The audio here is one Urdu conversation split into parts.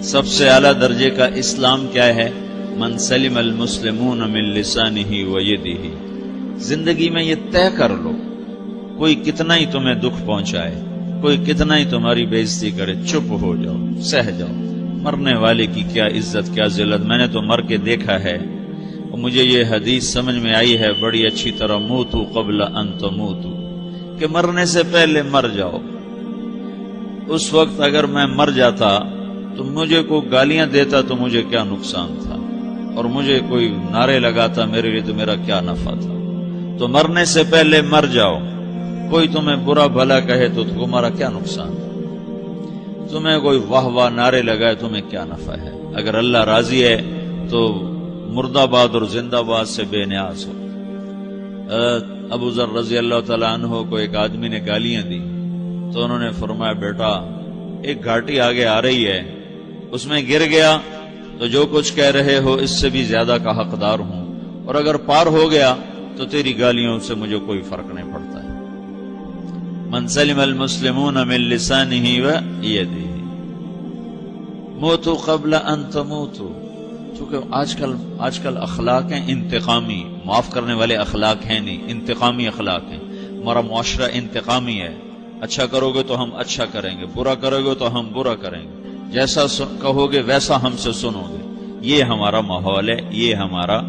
سب سے اعلیٰ درجے کا اسلام کیا ہے؟ من سلم المسلمون من لسانہ و یدہ. زندگی میں یہ طے کر لو، کوئی کتنا ہی تمہیں دکھ پہنچائے، کوئی کتنا ہی تمہاری بےعزتی کرے، چپ ہو جاؤ، سہ جاؤ. مرنے والے کی کیا عزت، کیا ذلت. میں نے تو مر کے دیکھا ہے اور مجھے یہ حدیث سمجھ میں آئی ہے بڑی اچھی طرح، موتو قبل ان تموتو، کہ مرنے سے پہلے مر جاؤ. اس وقت اگر میں مر جاتا تو مجھے کوئی گالیاں دیتا تو مجھے کیا نقصان تھا، اور مجھے کوئی نعرے لگاتا میرے لیے تو میرا کیا نفع تھا. تو مرنے سے پہلے مر جاؤ. کوئی تمہیں برا بھلا کہے تو تمہارا کیا نقصان ہے، تمہیں کوئی واہ واہ نعرے لگائے تمہیں کیا نفع ہے. اگر اللہ راضی ہے تو مرد آباد اور زندہ باد سے بے نیاز ہو. ابو ذر رضی اللہ تعالیٰ عنہ کو ایک آدمی نے گالیاں دی تو انہوں نے فرمایا بیٹا ایک گھاٹی آگے آ رہی ہے، اس میں گر گیا تو جو کچھ کہہ رہے ہو اس سے بھی زیادہ کا حقدار ہوں، اور اگر پار ہو گیا تو تیری گالیوں سے مجھے کوئی فرق نہیں پڑتا ہے. من سلم المسلمون من لسانہ و یدہ موتوا قبل ان تموتوا. چونکہ آج کل اخلاق ہیں انتقامی، معاف کرنے والے اخلاق ہیں نہیں، انتقامی اخلاق ہیں. ہمارا معاشرہ انتقامی ہے، اچھا کرو گے تو ہم اچھا کریں گے، برا کرو گے تو ہم برا کریں گے، جیسا کہو گے ویسا ہم سے سنو گے. یہ ہمارا ماحول ہے، یہ ہمارا.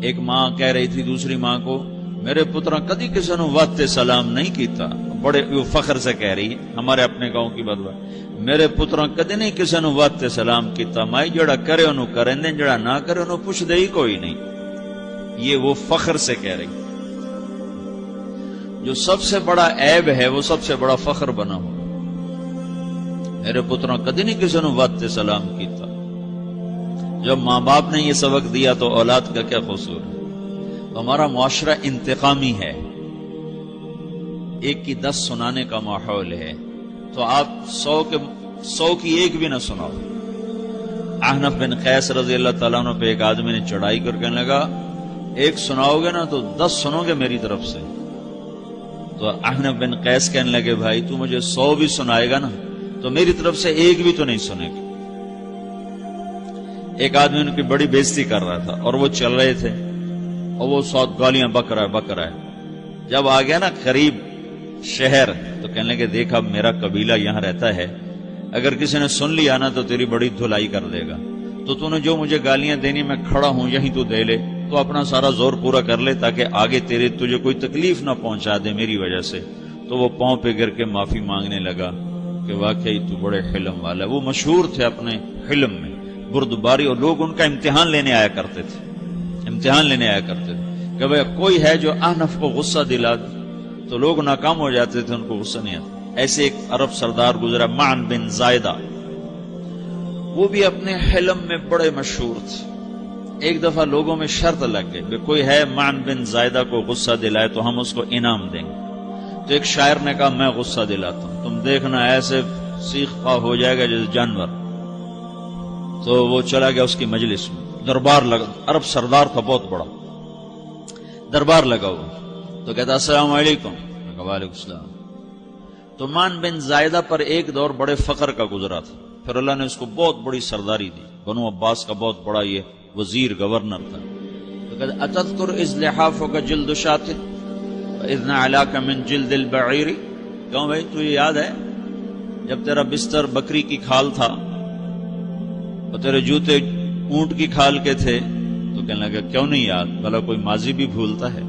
ایک ماں کہہ رہی تھی دوسری ماں کو، میرے پترا کدی کسی نے واسطے سلام نہیں کیتا. بڑے فخر سے کہہ رہی ہے، ہمارے اپنے گاؤں کی بات. میرے پترا کدی نہیں کسی نے واسطے سلام کیتا، مائی جڑا کرے انہوں کریں دیں، جڑا نہ کرے انہوں پوچھ دے ہی کوئی نہیں. یہ وہ فخر سے کہہ رہی. جو سب سے بڑا عیب ہے وہ سب سے بڑا فخر بنا ہو. میرے پترا کدی نہیں کسی نے واسطے سلام کیتا. جب ماں باپ نے یہ سبق دیا تو اولاد کا کیا قصور ہے. تو ہمارا معاشرہ انتقامی ہے، ایک کی 10 سنانے کا ماحول ہے. تو آپ 100 کی ایک بھی نہ سناؤ. احنف بن قیس رضی اللہ تعالیٰ عنہ پہ ایک آدمی نے چڑھائی کر کہنے لگا ایک سناؤ گے نا تو 10 سنو گے میری طرف سے. تو احنف بن قیس کہنے لگے بھائی تو مجھے 100 بھی سنائے گا نا تو میری طرف سے ایک بھی تو نہیں سنے گا. ایک آدمی ان کی بڑی بےزتی کر رہا تھا اور وہ چل رہے تھے اور وہ 100 گالیاں بک رہا ہے. جب آ گیا نا قریب شہر تو کہنے لگے دیکھا میرا قبیلہ یہاں رہتا ہے، اگر کسی نے سن لیا نا تو تیری بڑی دھلائی کر دے گا. تو نے جو مجھے گالیاں دینی میں کھڑا ہوں یہیں تو دے لے، تو اپنا سارا زور پورا کر لے تاکہ آگے تجھے کوئی تکلیف نہ پہنچا دے میری وجہ سے. تو وہ پاؤں پہ گر کے معافی مانگنے لگا کہ واقعی تو بڑے حلم والا. وہ مشہور تھے اپنے حلم میں، بردباری، اور لوگ ان کا امتحان لینے آیا کرتے تھے کہ بھئی کوئی ہے جو احنف کو غصہ دلا دے. تو لوگ ناکام ہو جاتے تھے، ان کو غصہ نہیں آتا. ایسے ایک عرب سردار گزرا معن بن زائدہ، وہ بھی اپنے حلم میں بڑے مشہور تھے. ایک دفعہ لوگوں میں شرط لگ گئی کہ کوئی ہے معن بن زائدہ کو غصہ دلائے تو ہم اس کو انعام دیں گے. تو ایک شاعر نے کہا میں غصہ دلاتا ہوں، تم دیکھنا ایسے سیخ پا ہو جائے گا جیسے جانور. تو وہ چلا گیا اس کی مجلس میں. دربار لگا، عرب سردار تھا بہت بڑا، دربار لگا ہوا. تو کہتا السلام علیکم. وعلیکم السلام. تو معن بن زائدہ پر ایک دور بڑے فقر کا گزرا تھا، پھر اللہ نے اس کو بہت بڑی سرداری دی. بنو عباس کا بہت بڑا یہ وزیر گورنر تھا. تو کہتا اتذکر اذ لحافک جلد شاۃ واذ نعلاک من جلد البعیر. کیوں بھائی تجھے یاد ہے جب تیرا بستر بکری کی کھال تھا اور تیرے جوتے اونٹ کی کھال کے تھے؟ تو کہنے لگا کیوں نہیں یاد، بھلا کوئی ماضی بھی بھولتا ہے.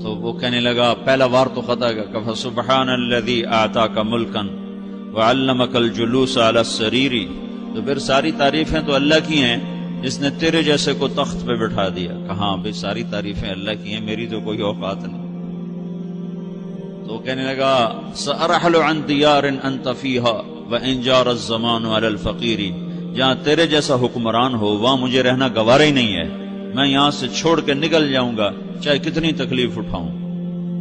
تو وہ کہنے لگا پہلا وار تو خطا گیا. فسبحان الذی آتاک ملکا وعلمک الجلوس علی السریر. تو پھر ساری تعریفیں تو اللہ کی ہیں جس نے تیرے جیسے کو تخت پہ بٹھا دیا. کہاں بھئی ساری تعریفیں اللہ کی ہیں، میری تو کوئی اوقات نہیں. تو کہنے لگا سأرحل عن دیار انت فیہا وان جار الزمان علی الفقیر. جہاں تیرے جیسا حکمران ہو وہاں مجھے رہنا گوارا ہی نہیں ہے، میں یہاں سے چھوڑ کے نکل جاؤں گا چاہے کتنی تکلیف اٹھاؤں.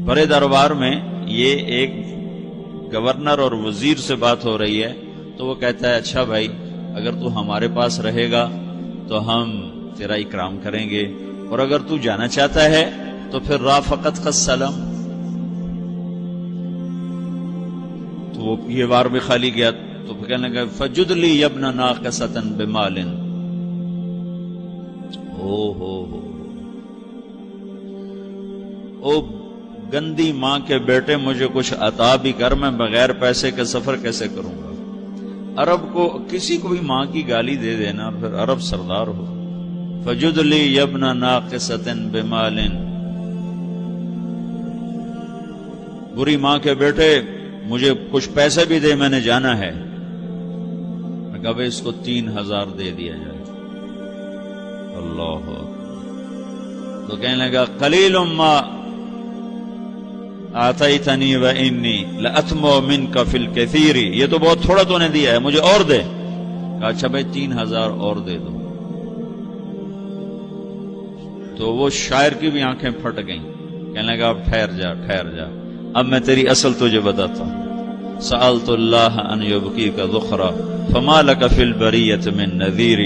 بڑے دربار میں یہ ایک گورنر اور وزیر سے بات ہو رہی ہے. تو وہ کہتا ہے اچھا بھائی اگر تو ہمارے پاس رہے گا تو ہم تیرا اکرام کریں گے، اور اگر تو جانا چاہتا ہے تو پھر رافقت کا سلام، تو وہ یہ بار بھی خالی گیا تو پھر کہنے لگا فجد لی ابن ناقصۃ بمال، او گندی ماں کے بیٹے مجھے کچھ عطا بھی کر، میں بغیر پیسے کے سفر کیسے کروں گا؟ عرب کو کسی کو بھی ماں کی گالی دے دینا پھر عرب سردار ہو۔ فجد لی ابن ناقصۃ بمال، بری ماں کے بیٹے مجھے کچھ پیسے بھی دے، میں نے جانا ہے۔ میں کہا بھائی اس کو 3000 دے دیا جائے۔ اللہ تو کہنے لگا قلیل ما آتیتنی و انی لأطمع منک فی الکثیر، یہ تو بہت تھوڑا تو نے دیا ہے، مجھے اور دے۔ کہا اچھا بھائی 3000 اور دے دو۔ تو وہ شاعر کی بھی آنکھیں پھٹ گئیں، کہنے لگا اب ٹھہر جا ٹھہر جا، اب میں تیری اصل تجھے بتاتا ہوں۔ سألت اللہ ان یبقیک ذخرا فما لک فی البریۃ من نذیر،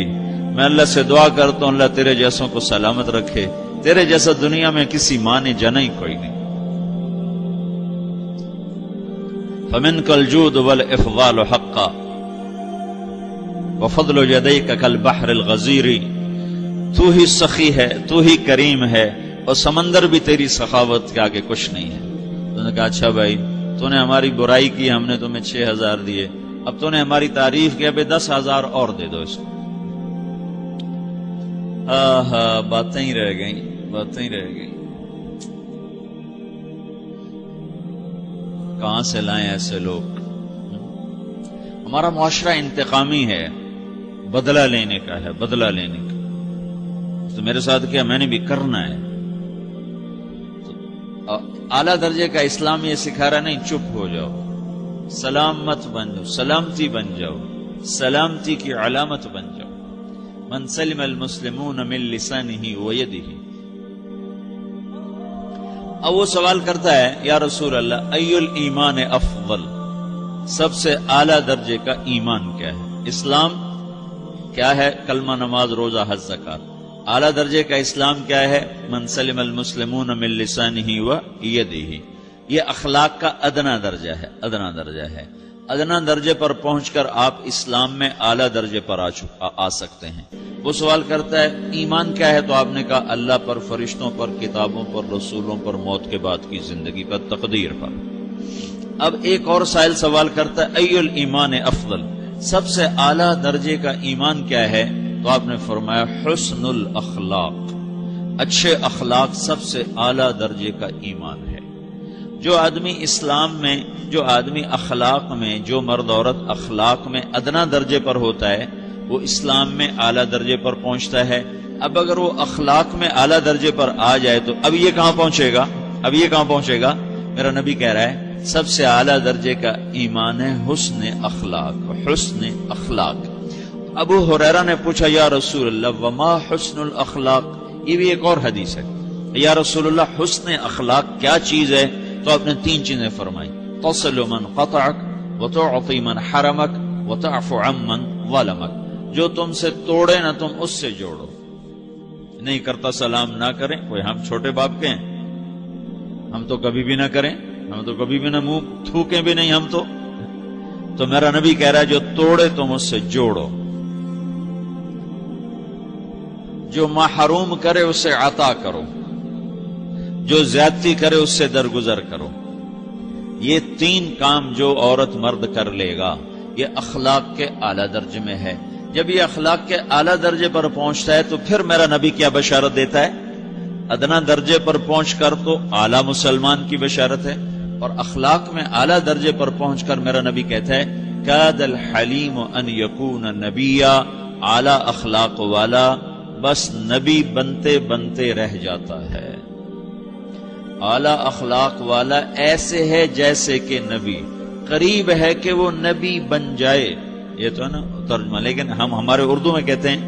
میں اللہ سے دعا کرتا ہوں اللہ تیرے جیسوں کو سلامت رکھے، تیرے جیسا دنیا میں کسی ماں نے جنا ہی کوئی نہیں۔ فمنک الجود والافضال حقا وفضل یدیک کالبحر الغزیر، تو ہی سخی ہے، تو ہی کریم ہے، اور سمندر بھی تیری سخاوت کے آگے کچھ نہیں ہے۔ تو نے کہا اچھا بھائی تو نے ہماری برائی کی، ہم نے تمہیں 6000 دیے، اب تو نے ہماری تعریف کی، ابھی 10000 اور دے دو اس کو۔ باتیں ہی رہ گئیں، باتیں ہی رہ گئیں۔ کہاں سے لائیں ایسے لوگ؟ ہمارا معاشرہ انتقامی ہے، بدلہ لینے کا ہے، بدلہ لینے کا۔ تو میرے ساتھ کیا میں نے بھی کرنا ہے۔ تو اعلیٰ درجے کا اسلام یہ سکھا رہا نہیں چپ ہو جاؤ، سلامت بن جاؤ، سلامتی بن جاؤ، سلامتی کی علامت بن جاؤ۔ من سلم المسلمون من لسانہ ویدہ۔ اب وہ سوال کرتا ہے یا رسول اللہ ای الایمان افضل، سب سے اعلیٰ درجے کا ایمان کیا ہے؟ اسلام کیا ہے؟ کلمہ، نماز، روزہ، حج، زکات۔ اعلیٰ درجے کا اسلام کیا ہے؟ من سلم المسلمون من لسانہ ویدہ۔ یہ اخلاق کا ادنا درجہ ہے، ادنا درجہ ہے۔ ادنا درجے پر پہنچ کر آپ اسلام میں اعلیٰ درجے پر آ سکتے ہیں۔ وہ سوال کرتا ہے ایمان کیا ہے؟ تو آپ نے کہا اللہ پر، فرشتوں پر، کتابوں پر، رسولوں پر، موت کے بعد کی زندگی پر، تقدیر پر۔ اب ایک اور سائل سوال کرتا ہے ای الایمان افضل، سب سے اعلیٰ درجے کا ایمان کیا ہے؟ تو آپ نے فرمایا حسن الاخلاق، اچھے اخلاق سب سے اعلیٰ درجے کا ایمان ہے۔ جو آدمی اسلام میں، جو آدمی اخلاق میں، جو مرد عورت اخلاق میں ادنا درجے پر ہوتا ہے وہ اسلام میں اعلیٰ درجے پر پہنچتا ہے۔ اب اگر وہ اخلاق میں اعلیٰ درجے پر آ جائے تو اب یہ کہاں پہنچے گا؟ اب یہ کہاں پہنچے گا؟ میرا نبی کہہ رہا ہے سب سے اعلیٰ درجے کا ایمان ہے حسن اخلاق، حسن اخلاق۔ ابو ہریرہ نے پوچھا یا رسول اللہ وما حسن الاخلاق، یہ بھی ایک اور حدیث ہے، یا رسول اللہ حسن اخلاق کیا چیز ہے؟ تو آپ نے 3 چیزیں فرمائی، تصل من قطعک وتعطی من حرمک وتعفو عمن ظلمک، جو تم سے توڑے نہ تم اس سے جوڑو، نہیں کرتا سلام نہ کریں، کوئی ہم چھوٹے باپ کے ہیں، ہم تو کبھی بھی نہ کریں، ہم تو کبھی بھی نہ منہ تھوکیں بھی نہیں، ہم تو میرا نبی کہہ رہا ہے جو توڑے تم اس سے جوڑو، جو محروم کرے اسے عطا کرو، جو زیادتی کرے اس سے درگزر کرو۔ یہ 3 کام جو عورت مرد کر لے گا یہ اخلاق کے اعلیٰ درجے میں ہے۔ جب یہ اخلاق کے اعلیٰ درجے پر پہنچتا ہے تو پھر میرا نبی کیا بشارت دیتا ہے؟ ادنا درجے پر پہنچ کر تو اعلیٰ مسلمان کی بشارت ہے، اور اخلاق میں اعلیٰ درجے پر پہنچ کر میرا نبی کہتا ہے کاد الحلیم ان یکون نبیا، اعلیٰ اخلاق والا بس نبی بنتے بنتے رہ جاتا ہے۔ اعلیٰ اخلاق والا ایسے ہے جیسے کہ نبی، قریب ہے کہ وہ نبی بن جائے، یہ تو ہے نا ترجمہ، لیکن ہم ہمارے اردو میں کہتے ہیں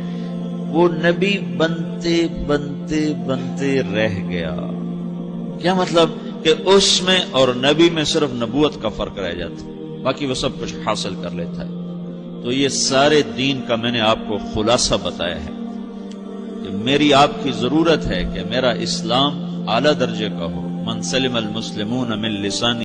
وہ نبی بنتے بنتے بنتے رہ گیا۔ کیا مطلب؟ کہ اس میں اور نبی میں صرف نبوت کا فرق رہ جاتا ہے، باقی وہ سب کچھ حاصل کر لیتا ہے۔ تو یہ سارے دین کا میں نے آپ کو خلاصہ بتایا ہے کہ میری آپ کی ضرورت ہے کہ میرا اسلام اعلیٰ درجے کا ہو، من سلم المسلمون من لسانی